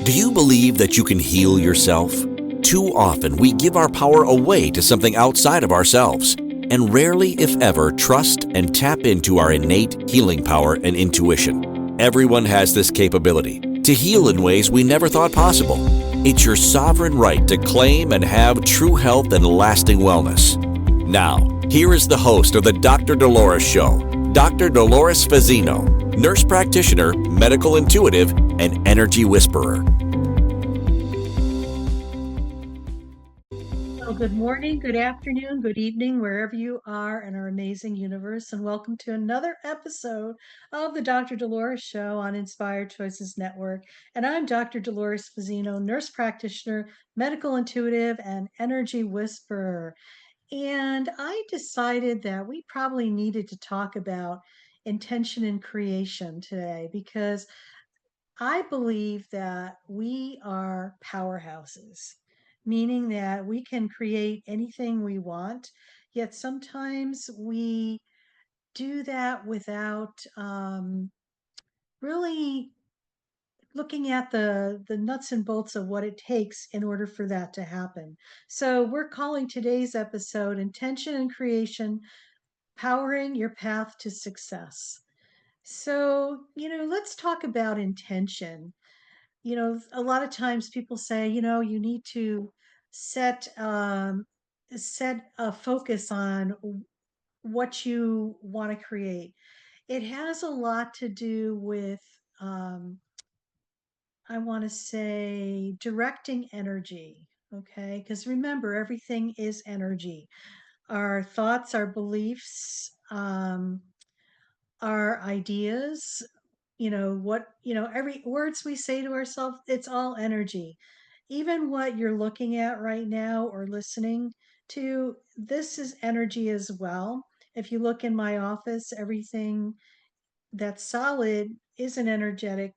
Do you believe that you can heal yourself? Too often, we give our power away to something outside of ourselves, and rarely, if ever, trust and tap into our innate healing power and intuition. Everyone has this capability to heal in ways we never thought possible. It's your sovereign right to claim and have true health and lasting wellness. Now, here is the host of the Dr. Dolores Show, Dr. Dolores Fazzino, nurse practitioner, medical intuitive, and energy whisperer. Well, good morning, good afternoon, good evening, wherever you are in our amazing universe, and welcome to another episode of the Dr. Dolores Show on Inspired Choices Network. And I'm Dr. Dolores Fazzino, nurse practitioner, medical intuitive, and energy whisperer. And I decided that we probably needed to talk about intention and creation today because I believe that we are powerhouses, meaning that we can create anything we want, yet sometimes we do that without really looking at the nuts and bolts of what it takes in order for that to happen. So we're calling today's episode Intention and Creation, Powering Your Path to Success. So, let's talk about intention. A lot of times people say, you need to set set a focus on what you want to create. It has a lot to do with, um, I want to say, directing energy. Okay, because remember, everything is energy. Our thoughts, our beliefs, our ideas, every words we say to ourselves, it's all energy. Even what you're looking at right now or listening to, this is energy as well. If you look in my office, everything that's solid is an energetic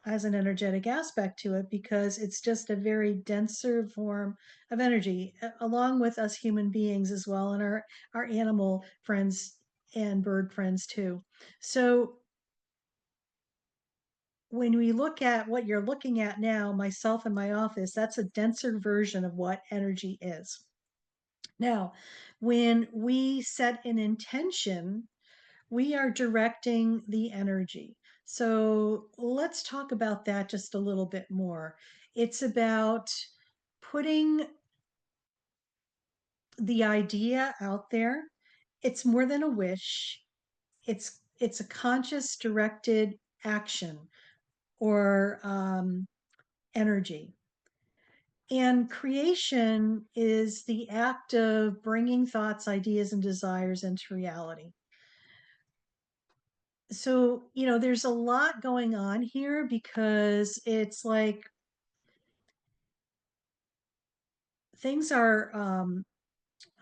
has an energetic aspect to it because it's just a very denser form of energy, along with us human beings as well, and our animal friends and bird friends too. So when we look at what you're looking at now, myself in my office, that's a denser version of what energy is. Now, when we set an intention, we are directing the energy. So let's talk about that just a little bit more. It's about putting the idea out there. It's more than a wish. It's a conscious directed action or energy. And creation is the act of bringing thoughts, ideas, and desires into reality. So, there's a lot going on here because it's like things are,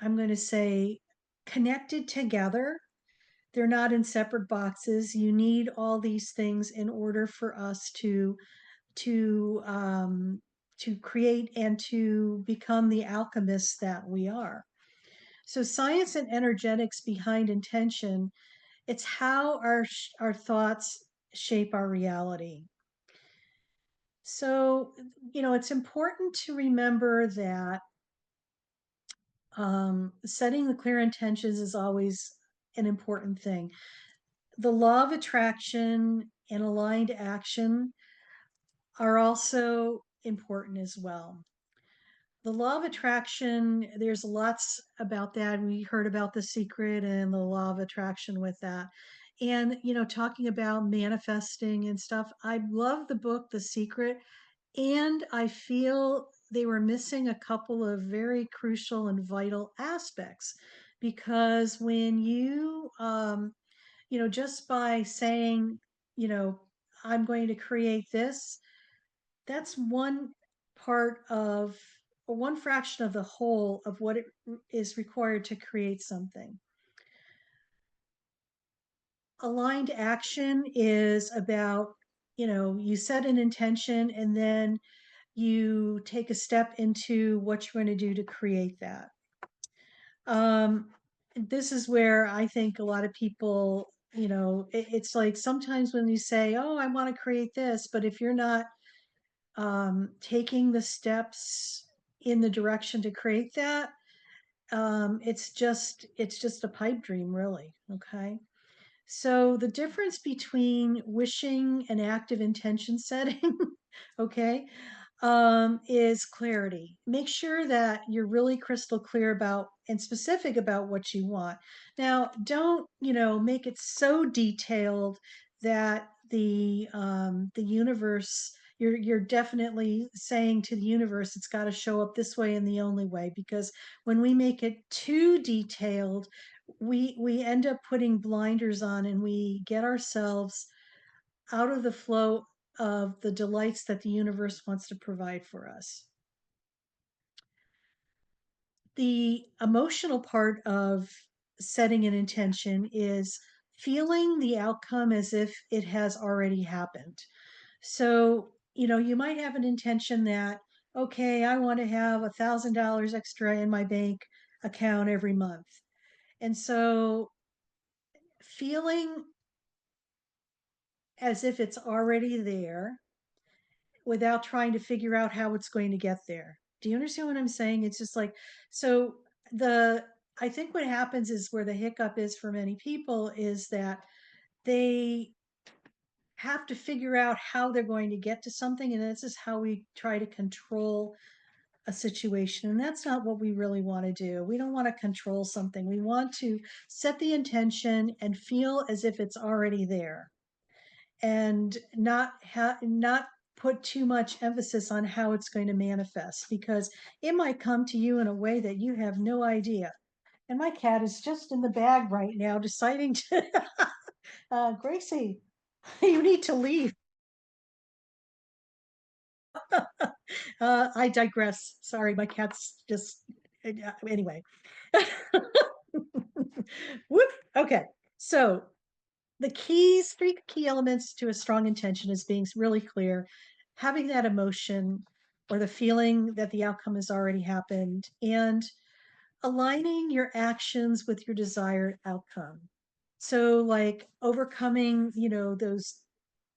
I'm going to say, connected together. They're not in separate boxes. You need all these things in order for us to to create and to become the alchemists that we are. So science and energetics behind intention, it's how our thoughts shape our reality. So, it's important to remember that setting the clear intentions is always an important thing. The law of attraction and aligned action are also important as well. The law of attraction, there's lots about that. We heard about The Secret and the law of attraction with that. And, talking about manifesting and stuff, I love the book The Secret, and I feel they were missing a couple of very crucial and vital aspects because when just by saying, you know, I'm going to create this, that's one part of, or one fraction of the whole of what it is required to create something. Aligned action is about, you set an intention and then you take a step into what you're going to do to create that. Um, this is where I think a lot of people, it's like sometimes when you say, "Oh, I want to create this," but if you're not taking the steps in the direction to create that, it's just a pipe dream, really. Okay. So the difference between wishing and active intention setting, okay, is clarity. Make sure that you're really crystal clear about and specific about what you want. Now, don't, make it so detailed that the universe, you're definitely saying to the universe it's got to show up this way and the only way, because when we make it too detailed, we end up putting blinders on and we get ourselves out of the flow of the delights that the universe wants to provide for us. The emotional part of setting an intention is feeling the outcome as if it has already happened. So, you might have an intention that, okay, I want to have $1,000 extra in my bank account every month. And so feeling as if it's already there without trying to figure out how it's going to get there. Do you understand what I'm saying? It's just like, so the, I think what happens is where the hiccup is for many people is that they have to figure out how they're going to get to something. And this is how we try to control a situation. And that's not what we really want to do. We don't want to control something. We want to set the intention and feel as if it's already there, and not put too much emphasis on how it's going to manifest, because it might come to you in a way that you have no idea. And my cat is just in the bag right now deciding to Gracie, you need to leave. I digress. Sorry, my cat's just anyway. Whoop. Okay, so three key elements to a strong intention is being really clear, having that emotion or the feeling that the outcome has already happened, and aligning your actions with your desired outcome. So like overcoming,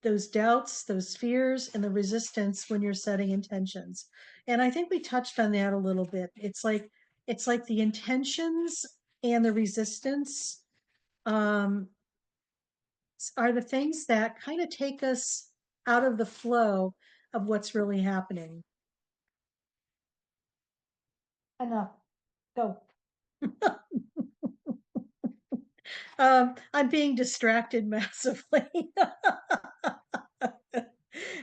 those doubts, those fears, and the resistance when you're setting intentions. And I think we touched on that a little bit. It's like the intentions and the resistance um, are the things that kind of take us out of the flow of what's really happening. Enough. Go. I'm being distracted massively.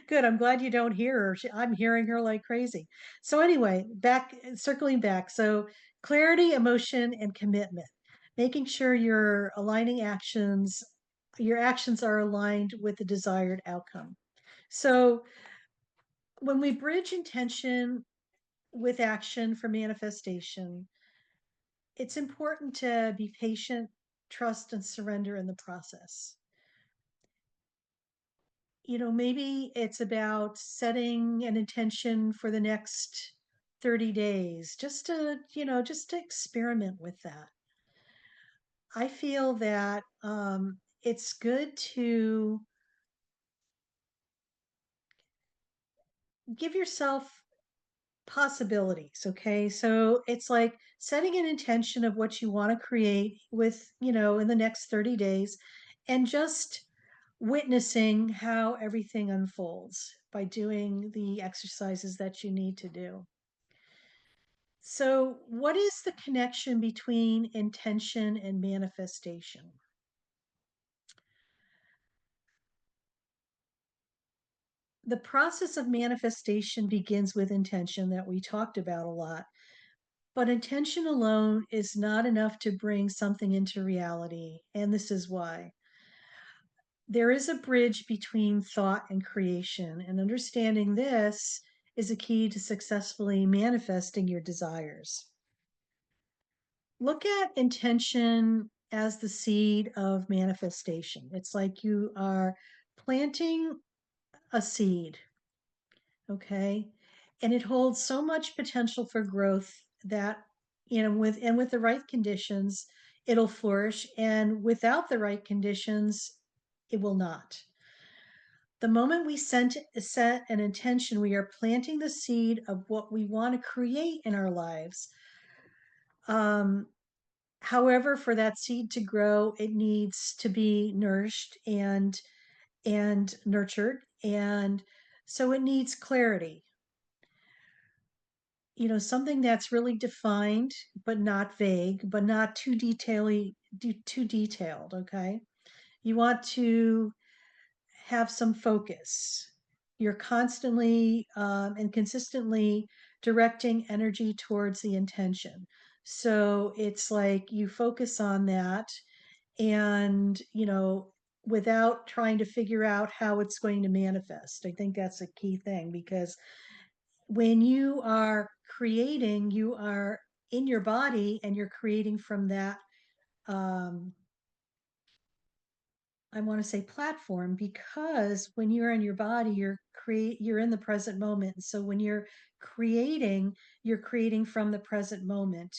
Good. I'm glad you don't hear her. I'm hearing her like crazy. So anyway, circling back. So clarity, emotion, and commitment. Making sure you're aligning actions, your actions are aligned with the desired outcome. So when we bridge intention with action for manifestation, it's important to be patient, trust, and surrender in the process. Maybe it's about setting an intention for the next 30 days, just to experiment with that. I feel that it's good to give yourself possibilities. Okay. So it's like setting an intention of what you want to create in the next 30 days, and just witnessing how everything unfolds by doing the exercises that you need to do. So, what is the connection between intention and manifestation? The process of manifestation begins with intention, that we talked about a lot. But intention alone is not enough to bring something into reality. And this is why. There is a bridge between thought and creation, and understanding this is a key to successfully manifesting your desires. Look at intention as the seed of manifestation. It's like you are planting a seed, okay? And it holds so much potential for growth that, with the right conditions, it'll flourish, and without the right conditions, it will not. The moment we set an intention, we are planting the seed of what we want to create in our lives. Um, However, for that seed to grow, it needs to be nourished and nurtured, and so it needs clarity. Something that's really defined, but not vague, but not too detailed. Okay, you want to have some focus. You're constantly and consistently directing energy towards the intention. So it's like you focus on that, and, without trying to figure out how it's going to manifest. I think that's a key thing, because when you are creating, you are in your body and you're creating from that. um, I want to say platform, because when you're in your body, you're in the present moment. So when you're creating from the present moment.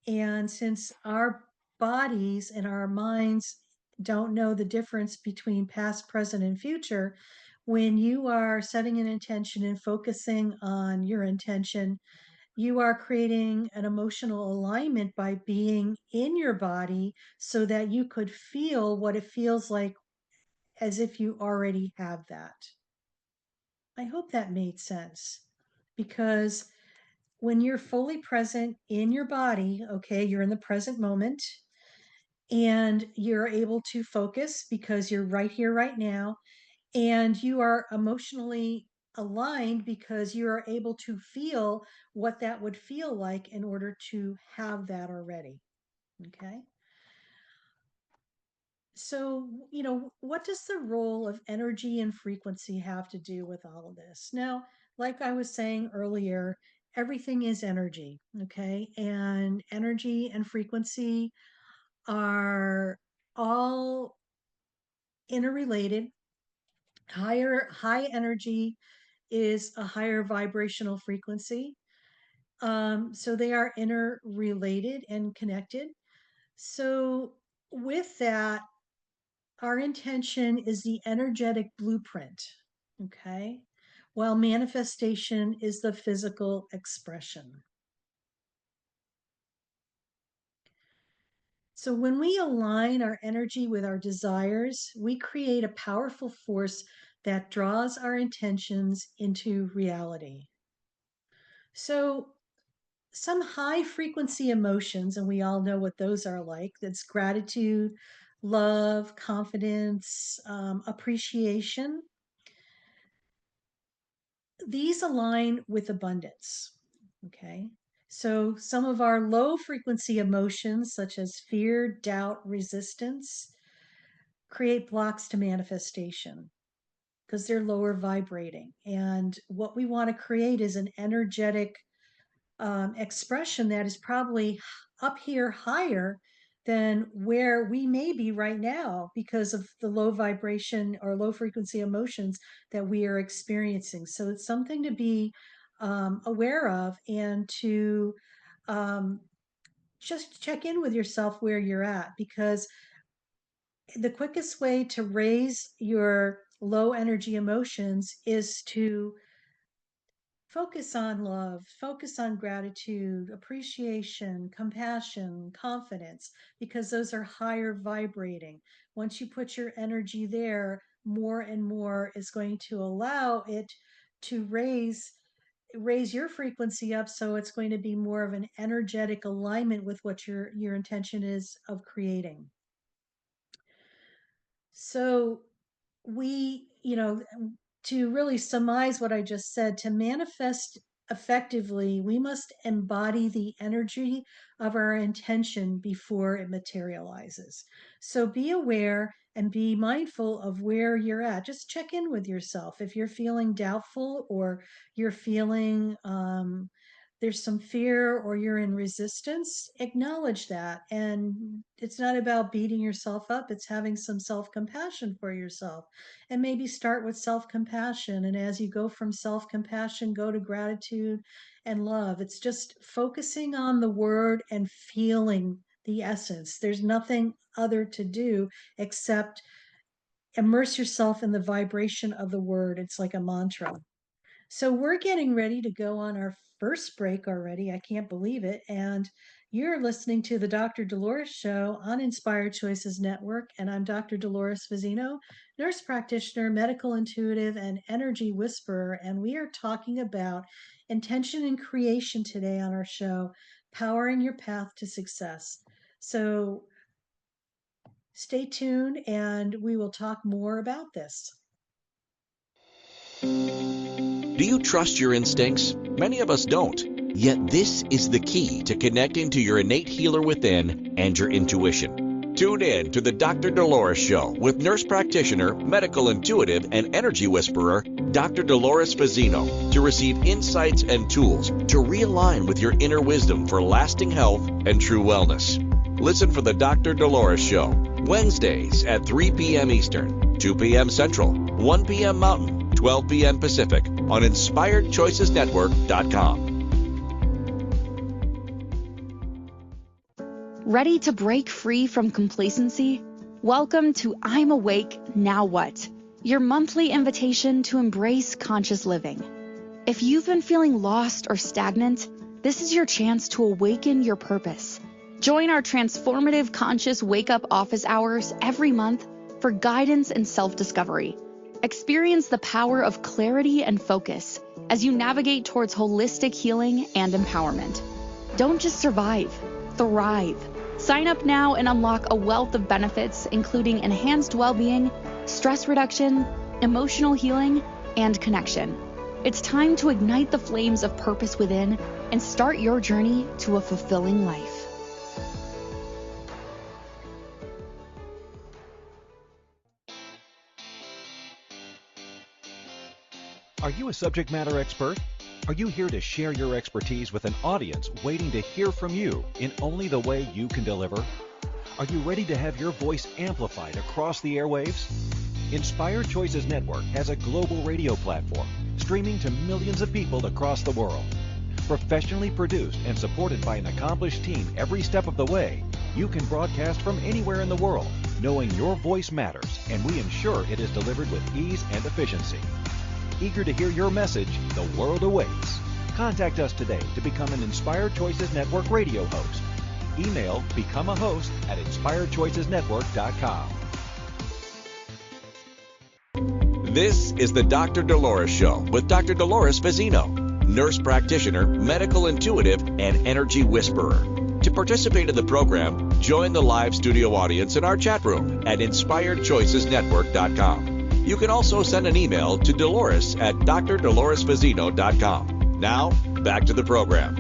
And since our bodies and our minds don't know the difference between past, present, and future, when you are setting an intention and focusing on your intention, you are creating an emotional alignment by being in your body so that you could feel what it feels like, as if you already have that. I hope that made sense, because when you're fully present in your body, okay, you're in the present moment and you're able to focus because you're right here, right now, and you are emotionally aligned because you are able to feel what that would feel like in order to have that already. Okay. So, what does the role of energy and frequency have to do with all of this? Now, like I was saying earlier, everything is energy, okay? And energy and frequency are all interrelated. High energy is a higher vibrational frequency. So they are interrelated and connected. So with that, our intention is the energetic blueprint, okay? While manifestation is the physical expression. So when we align our energy with our desires, we create a powerful force that draws our intentions into reality. So some high frequency emotions, and we all know what those are like. That's gratitude, love, confidence, appreciation. These align with abundance. Okay. So some of our low frequency emotions, such as fear, doubt, resistance, create blocks to manifestation because they're lower vibrating. And what we want to create is an energetic expression that is probably up here higher than where we may be right now because of the low vibration or low frequency emotions that we are experiencing. So it's something to be aware of, and to um, just check in with yourself where you're at, because the quickest way to raise your low energy emotions is to focus on love, focus on gratitude, appreciation, compassion, confidence, because those are higher vibrating. Once you put your energy there, more and more is going to allow it to raise your frequency up, so it's going to be more of an energetic alignment with what your intention is of creating. So to really surmise what I just said, to manifest effectively, we must embody the energy of our intention before it materializes. So be aware and be mindful of where you're at. Just check in with yourself. If you're feeling doubtful, or you're feeling there's some fear, or you're in resistance, acknowledge that. And it's not about beating yourself up, it's having some self compassion for yourself. And maybe start with self compassion. And as you go from self compassion, go to gratitude and love. It's just focusing on the word and feeling the essence. There's nothing other to do except immerse yourself in the vibration of the word. It's like a mantra. So we're getting ready to go on our first break already. I can't believe it. And you're listening to the Dr. Dolores Show on Inspired Choices Network. And I'm Dr. Dolores Fazzino, nurse practitioner, medical intuitive, and energy whisperer. And we are talking about intention and creation today on our show, powering your path to success. So stay tuned and we will talk more about this. Do you trust your instincts? Many of us don't. Yet this is the key to connecting to your innate healer within and your intuition. Tune in to the Dr. Dolores Show with nurse practitioner, medical intuitive, and energy whisperer, Dr. Dolores Fazzino, to receive insights and tools to realign with your inner wisdom for lasting health and true wellness. Listen for the Dr. Dolores Show, Wednesdays at 3 p.m. Eastern, 2 p.m. Central, 1 p.m. Mountain, 12 p.m. Pacific on InspiredChoicesNetwork.com. Ready to break free from complacency? Welcome to I'm Awake, Now What? Your monthly invitation to embrace conscious living. If you've been feeling lost or stagnant, this is your chance to awaken your purpose. Join our transformative conscious wake-up office hours every month for guidance and self-discovery. Experience the power of clarity and focus as you navigate towards holistic healing and empowerment. Don't just survive, thrive. Sign up now and unlock a wealth of benefits, including enhanced well-being, stress reduction, emotional healing, and connection. It's time to ignite the flames of purpose within and start your journey to a fulfilling life. Are you a subject matter expert? Are you here to share your expertise with an audience waiting to hear from you in only the way you can deliver? Are you ready to have your voice amplified across the airwaves? Inspired Choices Network has a global radio platform streaming to millions of people across the world. Professionally produced and supported by an accomplished team every step of the way, you can broadcast from anywhere in the world, knowing your voice matters, and we ensure it is delivered with ease and efficiency. Eager to hear your message, the world awaits. Contact us today to become an Inspired Choices Network radio host. Email become a host at inspiredchoicesnetwork.com. This is the Dr. Dolores Show with Dr. Dolores Fazzino, nurse practitioner, medical intuitive, and energy whisperer. To participate in the program, join the live studio audience in our chat room at inspiredchoicesnetwork.com. You can also send an email to Dolores at drdoloresfazzino.com. Now, back to the program.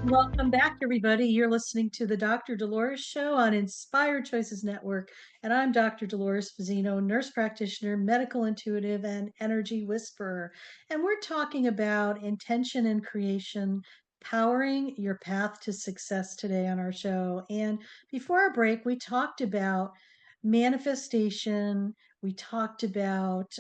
Welcome back, everybody. You're listening to the Dr. Dolores Show on Inspired Choices Network, and I'm Dr. Dolores Fazzino, nurse practitioner, medical intuitive, and energy whisperer. And we're talking about intention and creation, powering your path to success today on our show. And before our break, we talked about manifestation. We talked about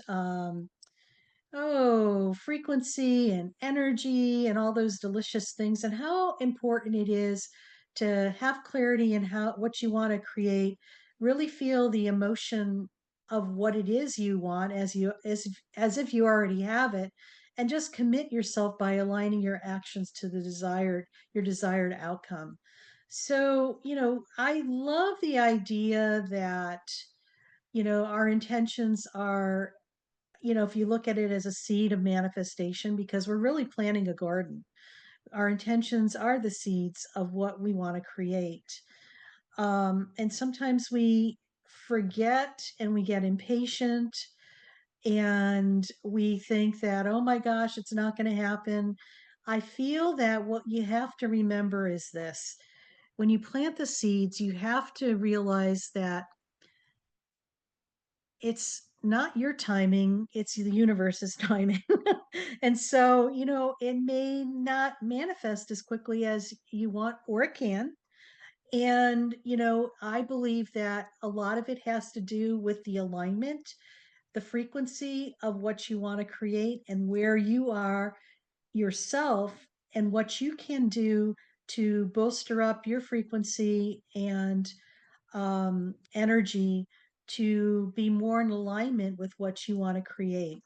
frequency and energy and all those delicious things, and how important it is to have clarity in how what you want to create, really feel the emotion of what it is you want as if you already have it, and just commit yourself by aligning your actions to your desired outcome. So, I love the idea that, our intentions are, if you look at it as a seed of manifestation, because we're really planting a garden. Our intentions are the seeds of what we want to create. And sometimes we forget and we get impatient and we think that, oh my gosh, it's not going to happen. I feel that what you have to remember is this: when you plant the seeds, you have to realize that it's not your timing, it's the universe's timing. And so, it may not manifest as quickly as you want, or it can. And, I believe that a lot of it has to do with the alignment, the frequency of what you want to create, and where you are yourself, and what you can do to bolster up your frequency and energy to be more in alignment with what you want to create.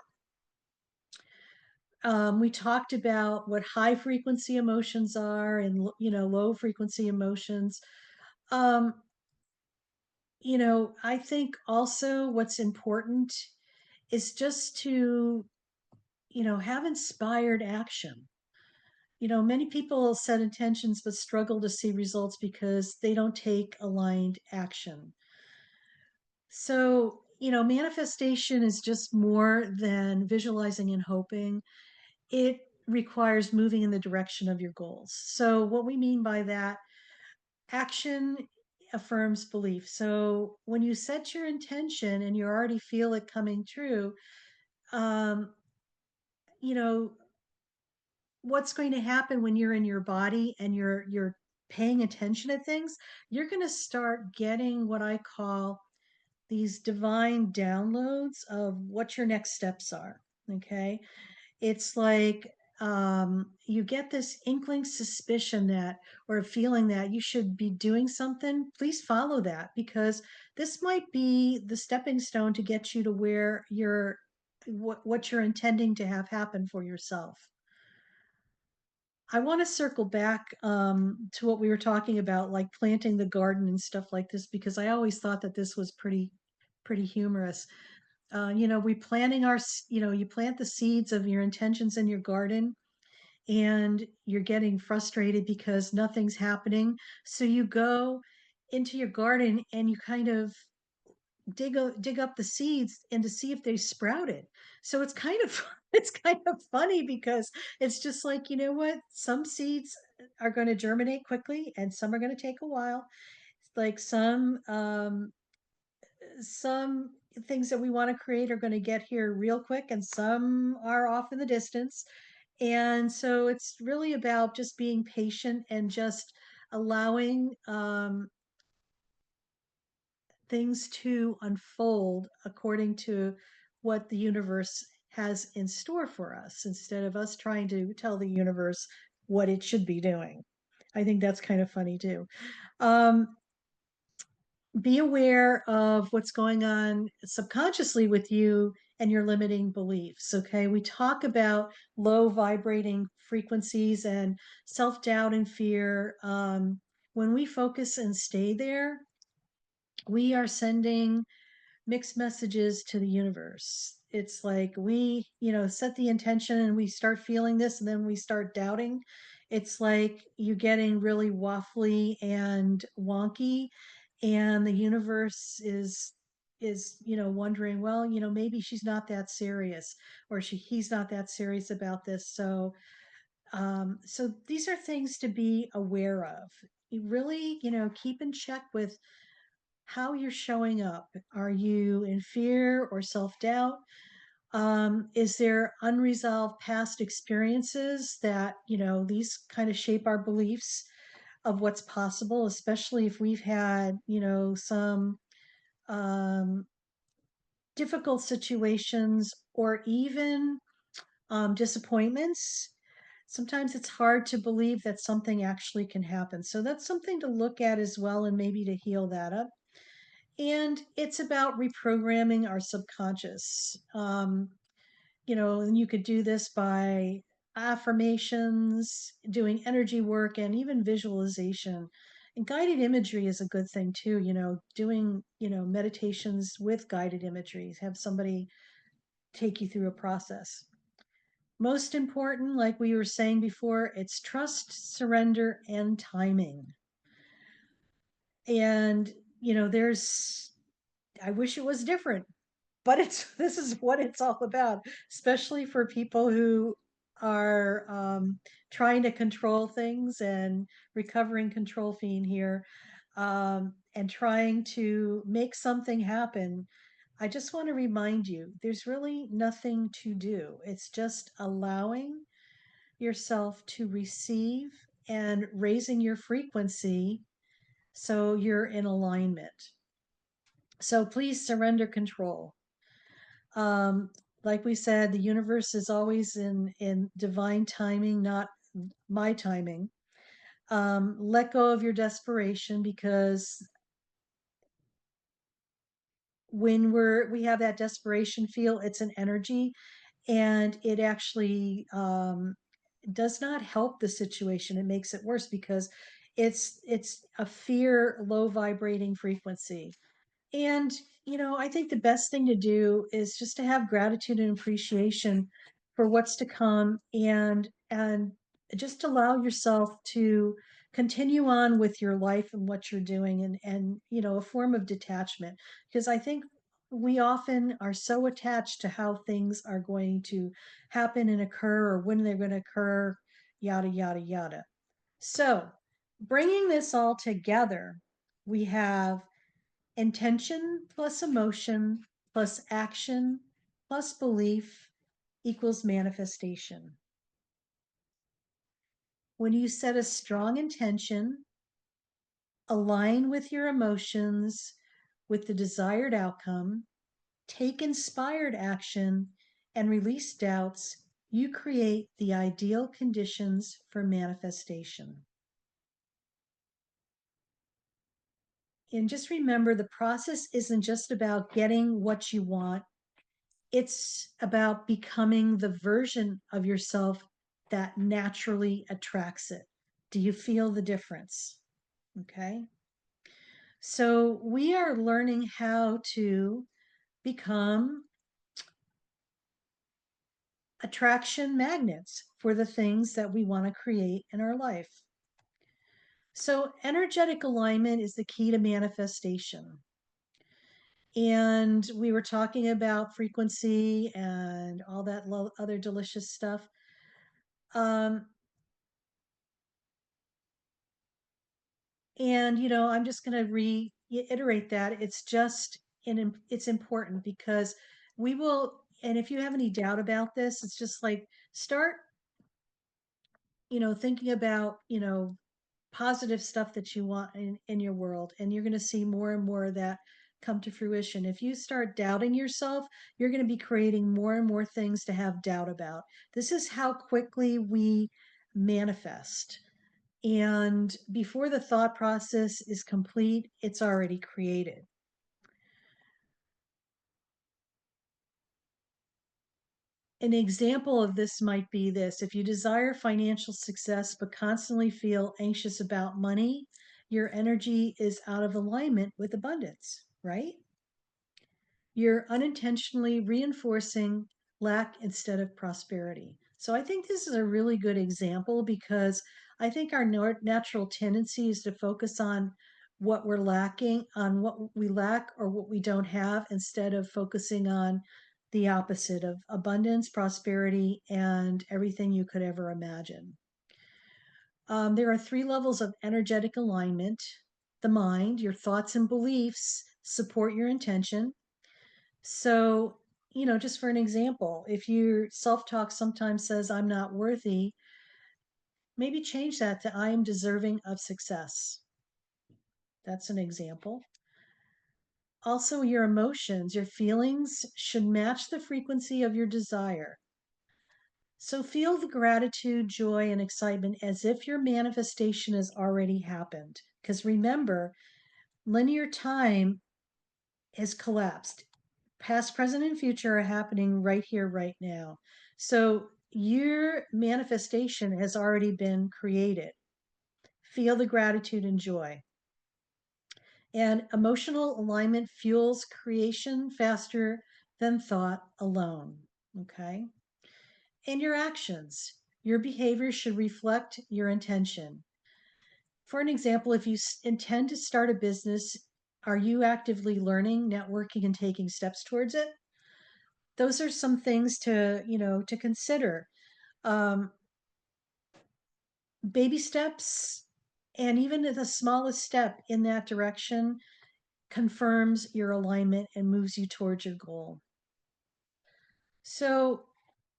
We talked about what high frequency emotions are and, low frequency emotions. Um, I think also what's important is just to, have inspired action. Many people set intentions but struggle to see results because they don't take aligned action. So, manifestation is just more than visualizing and hoping. It requires moving in the direction of your goals. So, what we mean by that, action affirms belief. So, when you set your intention and you already feel it coming true, um, you know, what's going to happen when you're in your body and you're paying attention to things, you're going to start getting what I call these divine downloads of what your next steps are. Okay. It's like you get this inkling suspicion that, or a feeling that you should be doing something. Please follow that, because this might be the stepping stone to get you to where what you're intending to have happen for yourself. I want to circle back to what we were talking about, like planting the garden and stuff like this, because I always thought that this was pretty humorous. You plant the seeds of your intentions in your garden, and you're getting frustrated because nothing's happening. So you go into your garden and you kind of dig up the seeds and to see if they sprouted. So it's kind of it's kind of funny, because it's just like, what, some seeds are going to germinate quickly and some are going to take a while. Like some things that we want to create are going to get here real quick, and some are off in the distance. And so it's really about just being patient and just allowing things to unfold according to what the universe has in store for us, instead of us trying to tell the universe what it should be doing. I think that's kind of funny too. Um, be aware of what's going on subconsciously with you and your limiting beliefs. Okay. We talk about low vibrating frequencies and self doubt and fear. When we focus and stay there, we are sending mixed messages to the universe. It's like we, set the intention and we start feeling this and then we start doubting. It's like you getting really waffly and wonky, and the universe is wondering, well, maybe she's not that serious, or he's not that serious about this. So these are things to be aware of. You really, keep in check with how you're showing up. Are you in fear or self doubt? Is there unresolved past experiences that, these kind of shape our beliefs of what's possible, especially if we've had, some um, difficult situations, or even disappointments. Sometimes it's hard to believe that something actually can happen. So that's something to look at as well, and maybe to heal that up. And it's about reprogramming our subconscious. And you could do this by affirmations, doing energy work, and even visualization. And guided imagery is a good thing too, doing, meditations with guided imagery, have somebody take you through a process. Most important, like we were saying before, it's trust, surrender, and timing. And, I wish it was different, but this is what it's all about, especially for people who are trying to control things, and recovering control fiend here, and trying to make something happen. I just want to remind you, there's really nothing to do. It's just allowing yourself to receive and raising your frequency so you're in alignment. So please surrender control. Um, like we said, the universe is always in divine timing, not my timing. Let go of your desperation, because when we have that desperation feel, it's an energy, and it actually does not help the situation. It makes it worse because it's a fear, low vibrating frequency. And, I think the best thing to do is just to have gratitude and appreciation for what's to come, and just allow yourself to continue on with your life and what you're doing, and a form of detachment, because I think we often are so attached to how things are going to happen and occur, or when they're going to occur, yada yada yada. So, bringing this all together, we have intention plus emotion plus action plus belief equals manifestation. When you set a strong intention, align with your emotions with the desired outcome, take inspired action, and release doubts, you create the ideal conditions for manifestation. And just remember, the process isn't just about getting what you want. It's about becoming the version of yourself that naturally attracts it. Do you feel the difference? Okay. So we are learning how to become attraction magnets for the things that we want to create in our life. So energetic alignment is the key to manifestation. And we were talking about frequency and all that other delicious stuff. Um, And, I'm just going to reiterate that it's important because we will, and if you have any doubt about this, it's just like start, thinking about, positive stuff that you want in your world. And you're going to see more and more of that come to fruition. If you start doubting yourself, you're going to be creating more and more things to have doubt about. This is how quickly we manifest. And before the thought process is complete, it's already created. An example of this might be this: if you desire financial success but constantly feel anxious about money, your energy is out of alignment with abundance, right? You're unintentionally reinforcing lack instead of prosperity. So I think this is a really good example because I think our natural tendency is to focus on what we're lacking, on what we lack or what we don't have, instead of focusing on the opposite of abundance, prosperity, and everything you could ever imagine. There are 3 levels of energetic alignment. The mind, your thoughts and beliefs support your intention. So, just for an example, if your self talk sometimes says, I'm not worthy, maybe change that to I am deserving of success. That's an example. Also, your emotions, your feelings should match the frequency of your desire. So, feel the gratitude, joy, and excitement as if your manifestation has already happened. Because remember, linear time has collapsed. Past, present, and future are happening right here, right now. So your manifestation has already been created. Feel the gratitude and joy. And emotional alignment fuels creation faster than thought alone. Okay. And your actions, your behavior should reflect your intention. For an example, if you intend to start a business, are you actively learning, networking, and taking steps towards it? Those are some things to consider. Um, Baby steps, and even the smallest step in that direction confirms your alignment and moves you towards your goal. So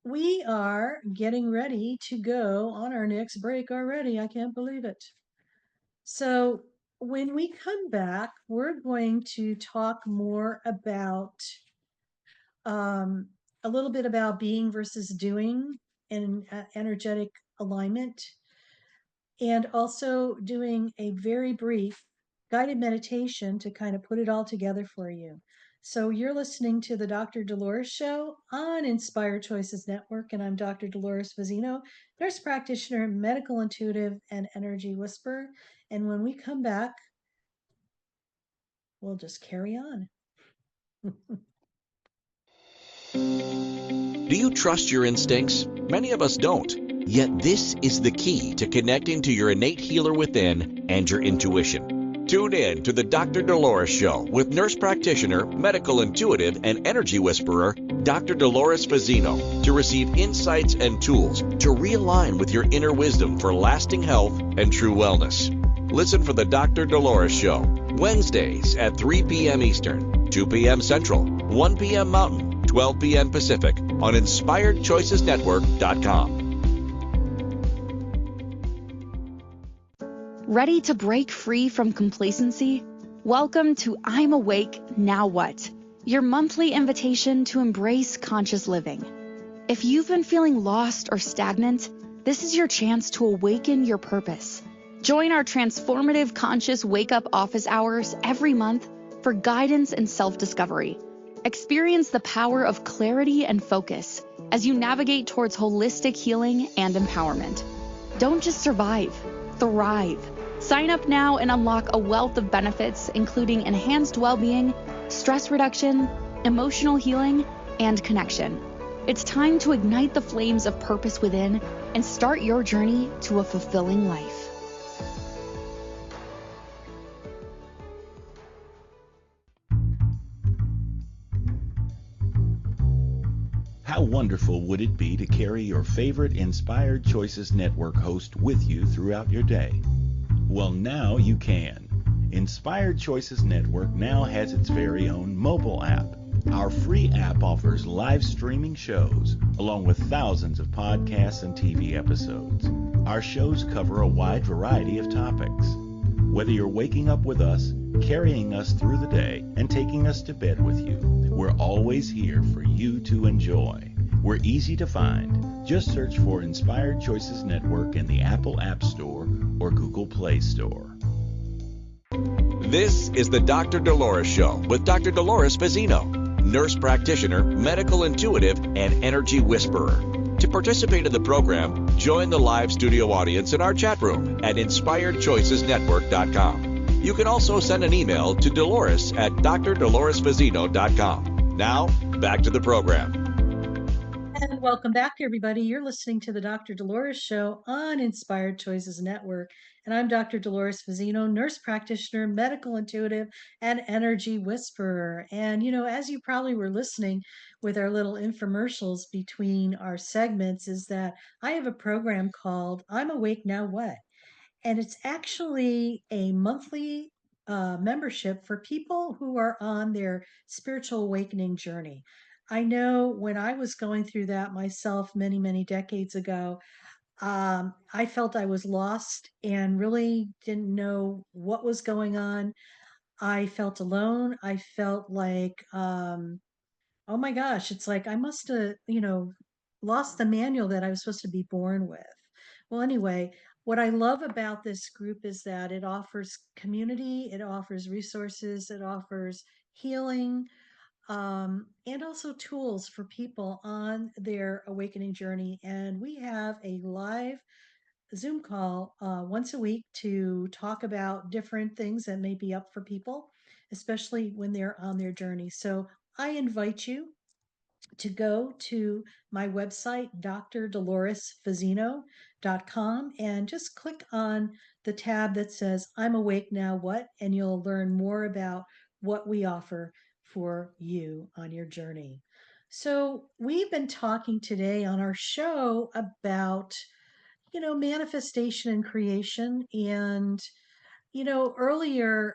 we are getting ready to go on our next break already. I can't believe it. So when we come back, we're going to talk more about a little bit about being versus doing and energetic alignment, and also doing a very brief guided meditation to kind of put it all together for you. So you're listening to the Dr. Dolores Show on Inspired Choices Network, and I'm Dr. Dolores Fazzino, nurse practitioner, medical intuitive, and energy whisperer. And when we come back, we'll just carry on. Do you trust your instincts? Many of us don't. Yet this is the key to connecting to your innate healer within and your intuition. Tune in to the Dr. Dolores Show with nurse practitioner, medical intuitive, and energy whisperer, Dr. Dolores Fazzino, to receive insights and tools to realign with your inner wisdom for lasting health and true wellness. Listen for the Dr. Dolores Show, Wednesdays at 3 p.m. Eastern, 2 p.m. Central, 1 p.m. Mountain, 12 p.m. Pacific on InspiredChoicesNetwork.com. Ready to break free from complacency? Welcome to I'm Awake, Now What? Your monthly invitation to embrace conscious living. If you've been feeling lost or stagnant, this is your chance to awaken your purpose. Join our transformative conscious wake-up office hours every month for guidance and self-discovery. Experience the power of clarity and focus as you navigate towards holistic healing and empowerment. Don't just survive, thrive. Sign up now and unlock a wealth of benefits, including enhanced well-being, stress reduction, emotional healing, and connection. It's time to ignite the flames of purpose within and start your journey to a fulfilling life. How wonderful would it be to carry your favorite Inspired Choices Network host with you throughout your day? Well, now you can. Inspired Choices Network now has its very own mobile app. Our free app offers live streaming shows, along with thousands of podcasts and TV episodes. Our shows cover a wide variety of topics. Whether you're waking up with us, carrying us through the day, and taking us to bed with you, we're always here for you to enjoy. We're easy to find. Just search for Inspired Choices Network in the Apple App Store or Google Play Store. This is the Dr. Dolores Show with Dr. Dolores Fazzino, nurse practitioner, medical intuitive, and energy whisperer. To participate in the program, join the live studio audience in our chat room at InspiredChoicesNetwork.com. You can also send an email to Dolores at drdoloresfazzino.com. Now, back to the program. And welcome back, everybody. You're listening to the Dr. Dolores Show on Inspired Choices Network. And I'm Dr. Dolores Fazzino, nurse practitioner, medical intuitive, and energy whisperer. And, as you probably were listening with our little infomercials between our segments, is that I have a program called I'm Awake Now What? And it's actually a monthly membership for people who are on their spiritual awakening journey. I know when I was going through that myself many, many decades ago, I felt I was lost and really didn't know what was going on. I felt alone. I felt like, oh my gosh, it's like I must have, lost the manual that I was supposed to be born with. Well, anyway, what I love about this group is that it offers community, it offers resources, it offers healing, and also tools for people on their awakening journey. And we have a live Zoom call once a week to talk about different things that may be up for people, especially when they're on their journey. So I invite you to go to my website, drdoloresfazzino.com, and just click on the tab that says I'm Awake Now What? And you'll learn more about what we offer for you on your journey. So we've been talking today on our show about, manifestation and creation. And, earlier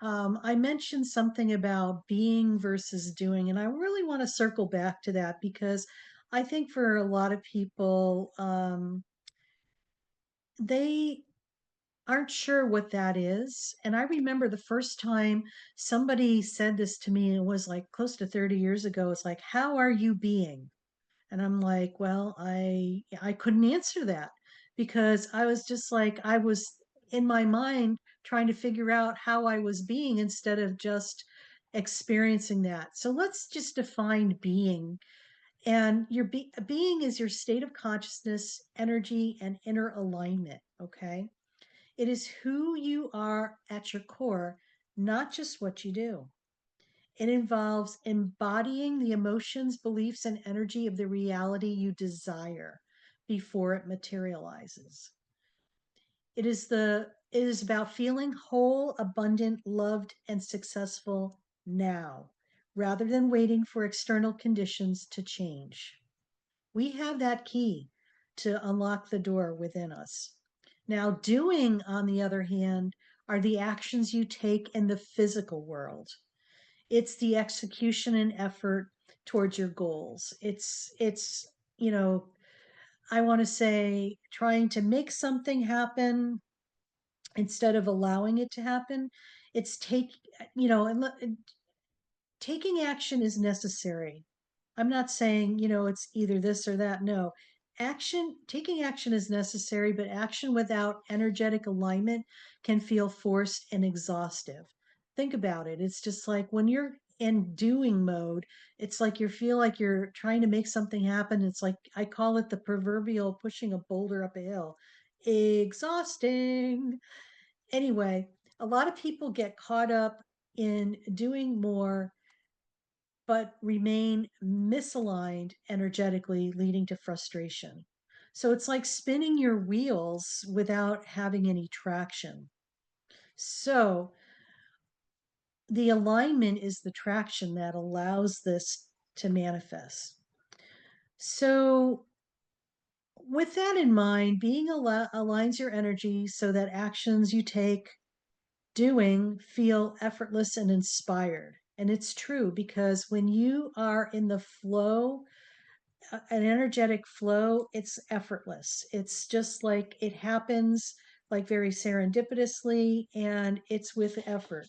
I mentioned something about being versus doing, and I really want to circle back to that because I think for a lot of people, they aren't sure what that is. And I remember the first time somebody said this to me, and it was like close to 30 years ago. It's like, how are you being? And I'm like, well, I couldn't answer that because I was just like I was in my mind trying to figure out how I was being instead of just experiencing that. So let's just define being. And being is your state of consciousness, energy, and inner alignment. Okay. It is who you are at your core, not just what you do. It involves embodying the emotions, beliefs, and energy of the reality you desire before it materializes. It is about feeling whole, abundant, loved, and successful now, rather than waiting for external conditions to change. We have that key to unlock the door within us. Now, doing, on the other hand, are the actions you take in the physical world. It's the execution and effort towards your goals. You know, I want to say trying to make something happen instead of allowing it to happen. It's you know, taking action is necessary. I'm not saying, it's either this or that. No. Taking action is necessary, but action without energetic alignment can feel forced and exhaustive. Think about it. It's just like when you're in doing mode, it's like you feel like you're trying to make something happen. It's like I call it the proverbial pushing a boulder up a hill. Exhausting. Anyway, a lot of people get caught up in doing more but remain misaligned energetically, leading to frustration. So it's like spinning your wheels without having any traction. So the alignment is the traction that allows this to manifest. So, with that in mind, being aligns your energy so that actions you take doing feel effortless and inspired. And it's true because when you are in the flow, an energetic flow, it's effortless. It's just like it happens like very serendipitously and it's with effort.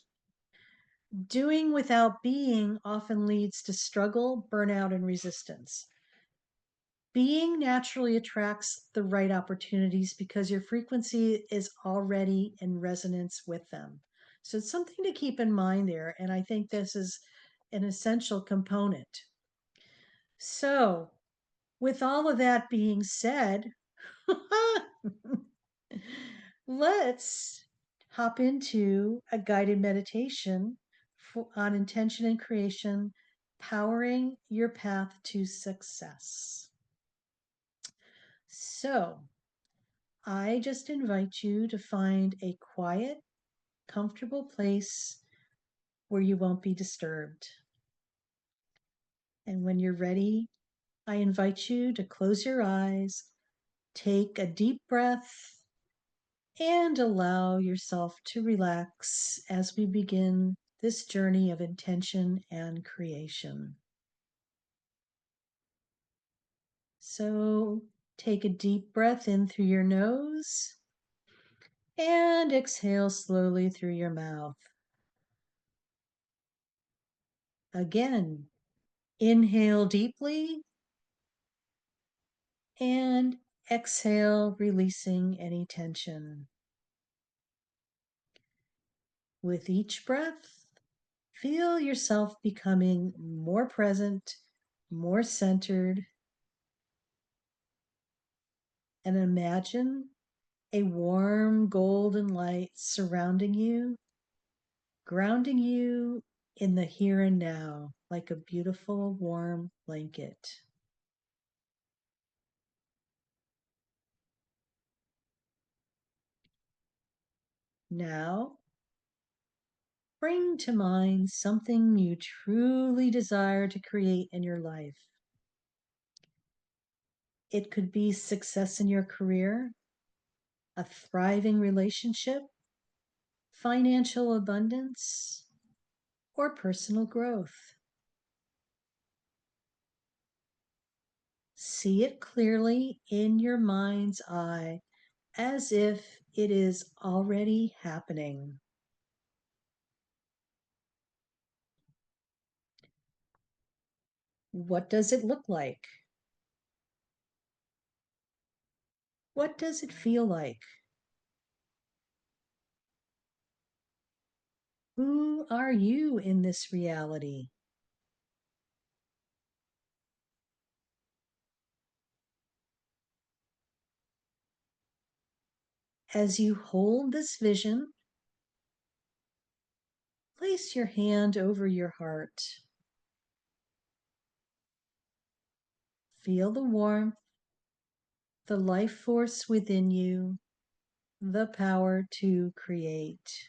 Doing without being often leads to struggle, burnout, and resistance. Being naturally attracts the right opportunities because your frequency is already in resonance with them. So it's something to keep in mind there. And I think this is an essential component. So, with all of that being said, let's hop into a guided meditation on intention and creation, powering your path to success. So, I just invite you to find a quiet, comfortable place where you won't be disturbed. And when you're ready, I invite you to close your eyes, take a deep breath, and allow yourself to relax as we begin this journey of intention and creation. So take a deep breath in through your nose and exhale slowly through your mouth. Again, inhale deeply and exhale, releasing any tension. With each breath, feel yourself becoming more present, more centered, and imagine a warm golden light surrounding you, grounding you in the here and now like a beautiful warm blanket. Now, bring to mind something you truly desire to create in your life. It could be success in your career, a thriving relationship, financial abundance, or personal growth. See it clearly in your mind's eye as if it is already happening. What does it look like? What does it feel like? Who are you in this reality? As you hold this vision, place your hand over your heart. Feel the warmth, the life force within you, the power to create.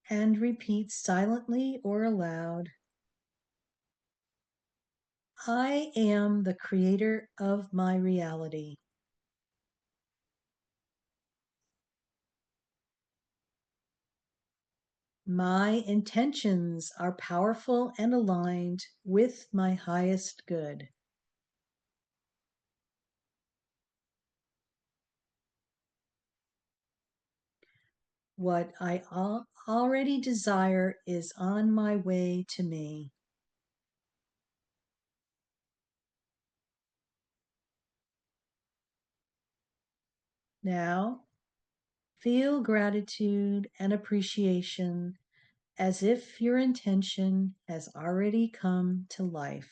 And repeat silently or aloud, I am the creator of my reality. My intentions are powerful and aligned with my highest good. What I already desire is on my way to me. Now, feel gratitude and appreciation as if your intention has already come to life.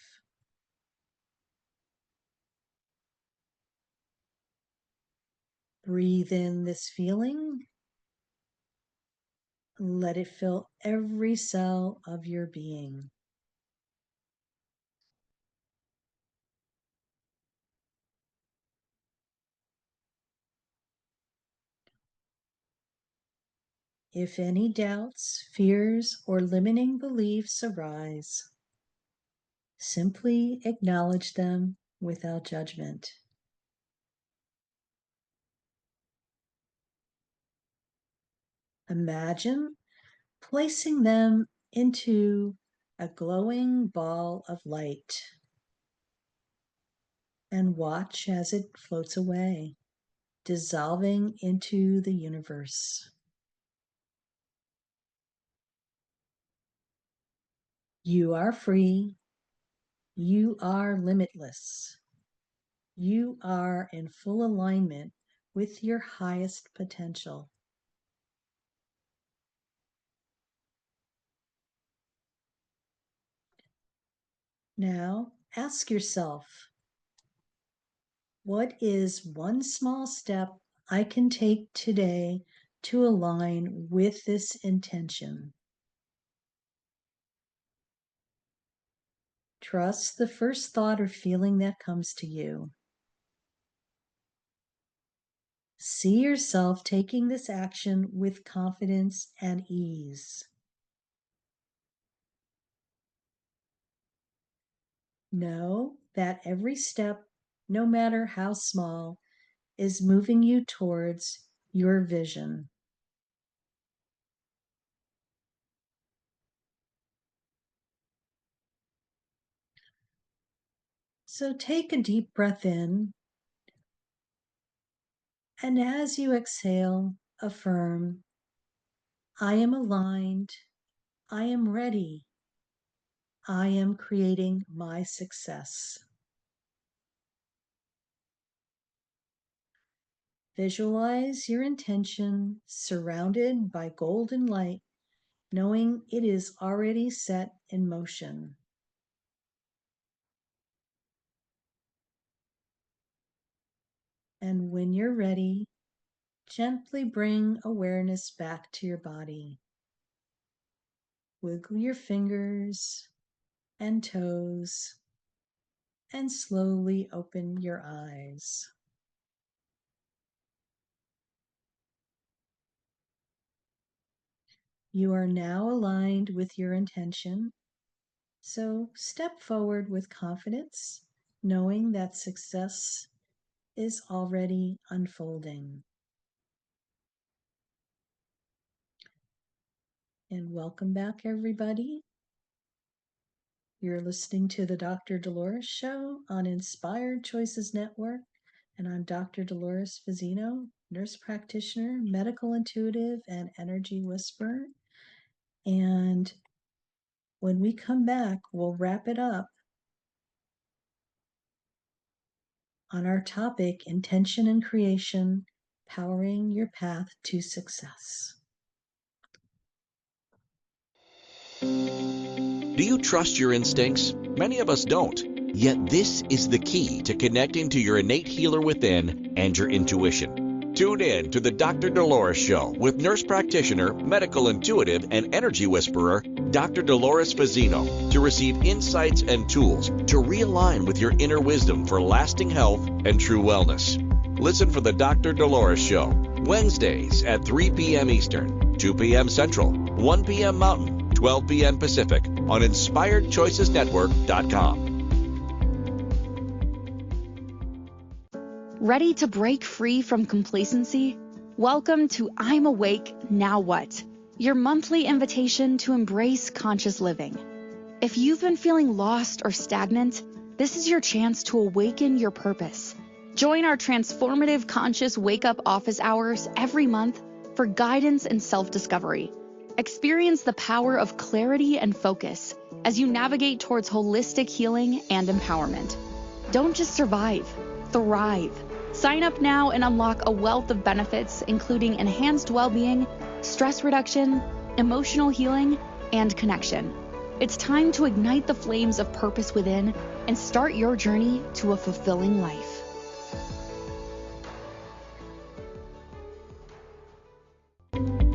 Breathe in this feeling. Let it fill every cell of your being. If any doubts, fears, or limiting beliefs arise, simply acknowledge them without judgment. Imagine placing them into a glowing ball of light and watch as it floats away, dissolving into the universe. You are free. You are limitless. You are in full alignment with your highest potential. Now, ask yourself, what is one small step I can take today to align with this intention? Trust the first thought or feeling that comes to you. See yourself taking this action with confidence and ease. Know that every step, no matter how small, is moving you towards your vision. So take a deep breath in, and as you exhale, affirm, I am aligned, I am ready, I am creating my success. Visualize your intention surrounded by golden light, knowing it is already set in motion. And when you're ready, gently bring awareness back to your body. Wiggle your fingers and toes and slowly open your eyes. You are now aligned with your intention, so step forward with confidence, knowing that success is already unfolding. And welcome back, everybody. You're listening to the Dr. Dolores Show on Inspired Choices Network, and I'm Dr. Dolores Fazzino, nurse practitioner, medical intuitive, and energy whisperer. And when we come back, we'll wrap it up on our topic, intention and creation, powering your path to success. Do you trust your instincts? Many of us don't. Yet this is the key to connecting to your innate healer within and your intuition. Tune in to the Dr. Dolores Show with nurse practitioner, medical intuitive, and energy whisperer, Dr. Dolores Fazzino, to receive insights and tools to realign with your inner wisdom for lasting health and true wellness. Listen for the Dr. Dolores Show, Wednesdays at 3 p.m. Eastern, 2 p.m. Central, 1 p.m. Mountain, 12 p.m. Pacific on InspiredChoicesNetwork.com. Ready to break free from complacency? Welcome to I'm Awake, Now What? Your monthly invitation to embrace conscious living. If you've been feeling lost or stagnant, this is your chance to awaken your purpose. Join our transformative conscious wake-up office hours every month for guidance and self-discovery. Experience the power of clarity and focus as you navigate towards holistic healing and empowerment. Don't just survive, thrive. Sign up now and unlock a wealth of benefits, including enhanced well-being, stress reduction, emotional healing, and connection. It's time to ignite the flames of purpose within and start your journey to a fulfilling life.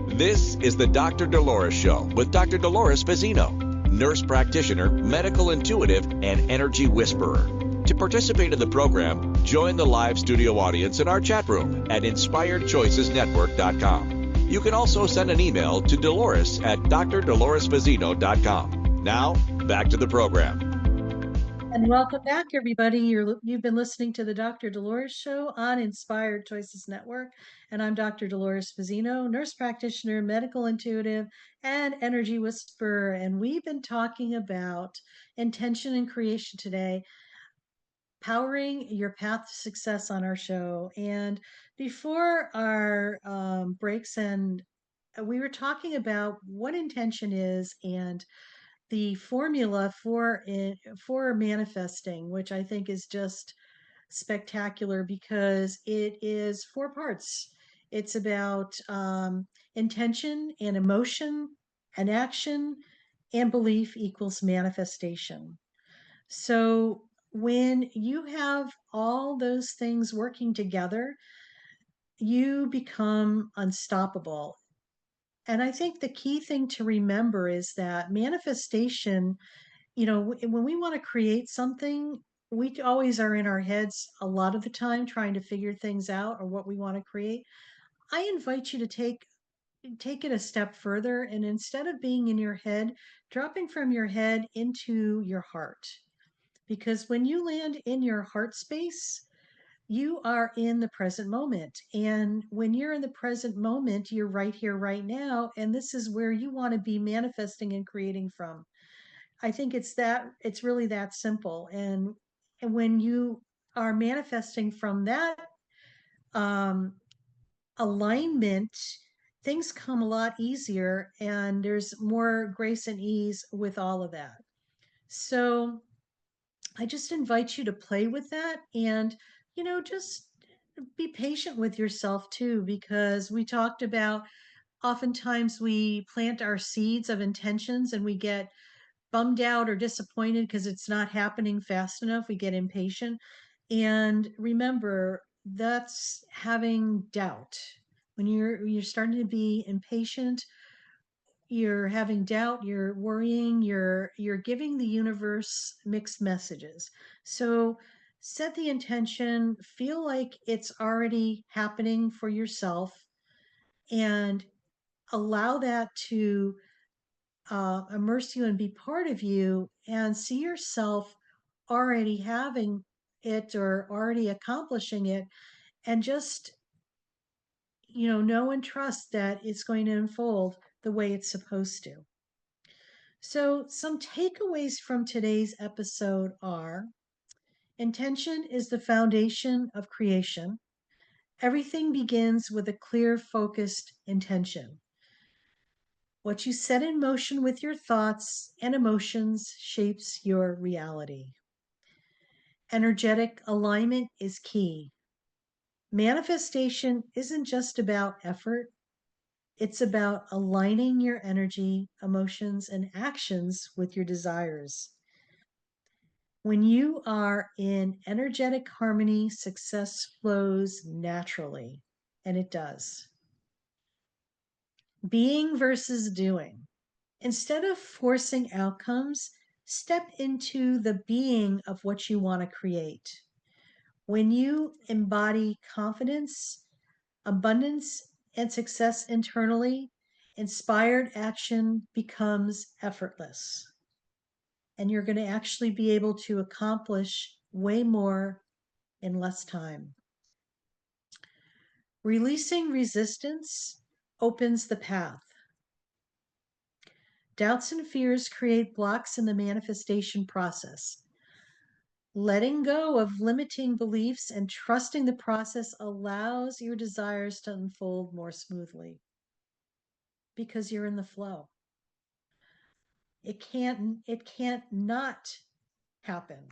This is the Dr. Dolores Show with Dr. Dolores Fazzino, nurse practitioner, medical intuitive, and energy whisperer. To participate in the program, join the live studio audience in our chat room at InspiredChoicesNetwork.com. You can also send an email to Dolores at drdoloresfazzino.com. Now, back to the program. And welcome back, everybody. You've been listening to the Dr. Dolores Show on Inspired Choices Network, and I'm Dr. Dolores Fazzino, nurse practitioner, medical intuitive, and energy whisperer. And we've been talking about intention and creation today, powering your path to success on our show. And before our breaks, and we were talking about what intention is and the formula for manifesting, which I think is just spectacular because it is 4 parts. It's about intention and emotion and action, and belief equals manifestation. So when you have all those things working together, you become unstoppable. And I think the key thing to remember is that manifestation, when we want to create something, we always are in our heads a lot of the time trying to figure things out or what we want to create. I invite you to take it a step further, and instead of being in your head, dropping from your head into your heart. Because when you land in your heart space, you are in the present moment. And when you're in the present moment, you're right here, right now. And this is where you want to be manifesting and creating from. I think it's really that simple. And when you are manifesting from that um, alignment, things come a lot easier and there's more grace and ease with all of that. So I just invite you to play with that and, just be patient with yourself too, because we talked about oftentimes we plant our seeds of intentions and we get bummed out or disappointed because it's not happening fast enough. We get impatient. And remember, that's having doubt. When you're starting to be impatient, you're having doubt, you're worrying, you're giving the universe mixed messages. So set the intention, feel like it's already happening for yourself, and allow that to immerse you and be part of you, and see yourself already having it or already accomplishing it, and just know and trust that it's going to unfold the way it's supposed to. So some takeaways from today's episode are: intention is the foundation of creation. Everything begins with a clear, focused intention. What you set in motion with your thoughts and emotions shapes your reality. Energetic alignment is key. Manifestation isn't just about effort, it's about aligning your energy, emotions, and actions with your desires. When you are in energetic harmony, success flows naturally, and it does. Being versus doing. Instead of forcing outcomes, step into the being of what you want to create. When you embody confidence, abundance, and success internally, inspired action becomes effortless. And you're going to actually be able to accomplish way more in less time. Releasing resistance opens the path. Doubts and fears create blocks in the manifestation process. Letting go of limiting beliefs and trusting the process allows your desires to unfold more smoothly because you're in the flow. It can't not happen.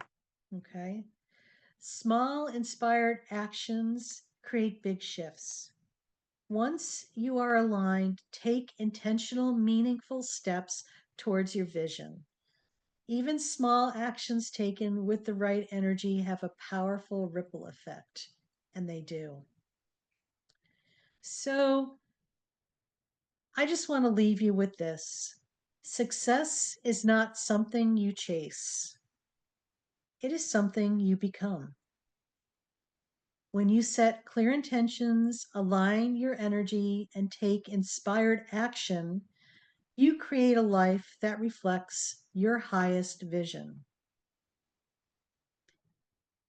Okay? Small inspired actions create big shifts. Once you are aligned, take intentional, meaningful steps towards your vision. Even small actions taken with the right energy have a powerful ripple effect, and they do. So I just want to leave you with this. Success is not something you chase. It is something you become. When you set clear intentions, align your energy, and take inspired action, you create a life that reflects your highest vision.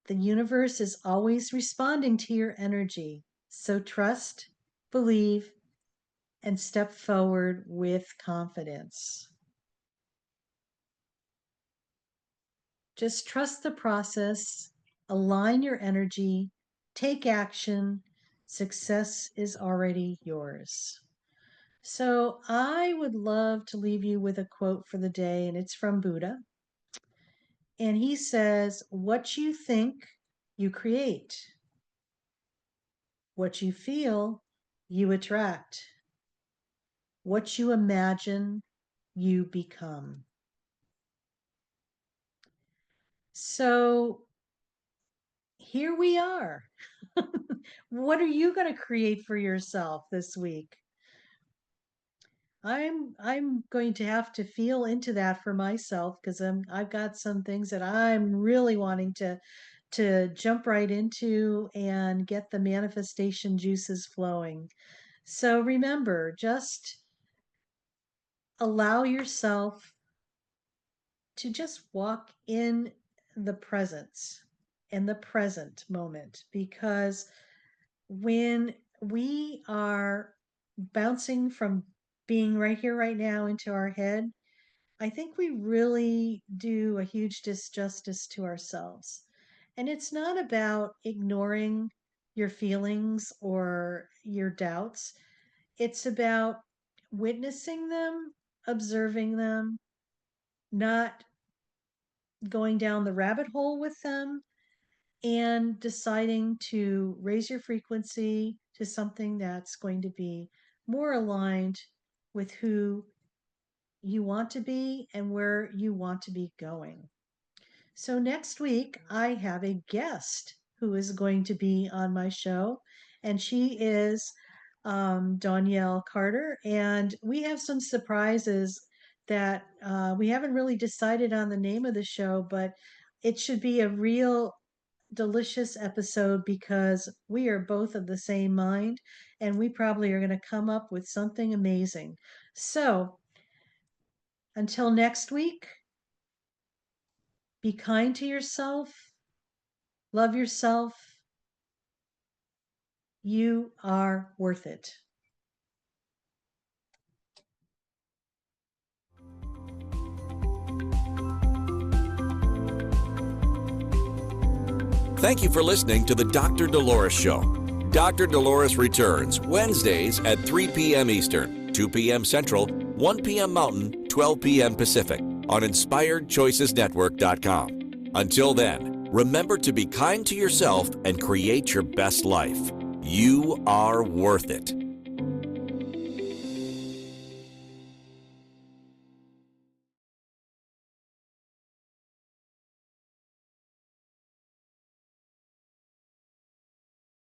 The universe is always responding to your energy, so trust, believe, and step forward with confidence. Just trust the process, align your energy, take action. Success is already yours. So I would love to leave you with a quote for the day, and it's from Buddha. And he says, "What you think, you create. What you feel, you attract. What you imagine, you become." So here we are. What are you going to create for yourself this week? I'm going to have to feel into that for myself because I've got some things that I'm really wanting to jump right into and get the manifestation juices flowing. So remember, just allow yourself to just walk in the presence and the present moment, because when we are bouncing from being right here, right now into our head, I think we really do a huge disjustice to ourselves. And it's not about ignoring your feelings or your doubts, it's about witnessing them, observing them, not going down the rabbit hole with them, and deciding to raise your frequency to something that's going to be more aligned with who you want to be and where you want to be going. So next week, I have a guest who is going to be on my show, and she is Danielle Carter. And we have some surprises that we haven't really decided on the name of the show, but it should be a real delicious episode because we are both of the same mind and we probably are going to come up with something amazing. So until next week, be kind to yourself, love yourself. You are worth it. Thank you for listening to the Dr. Dolores Show. Dr. Dolores returns Wednesdays at 3 p.m. Eastern, 2 p.m. Central, 1 p.m. Mountain, 12 p.m. Pacific on InspiredChoicesNetwork.com. Until then, Remember to be kind to yourself and create your best life. You are worth it.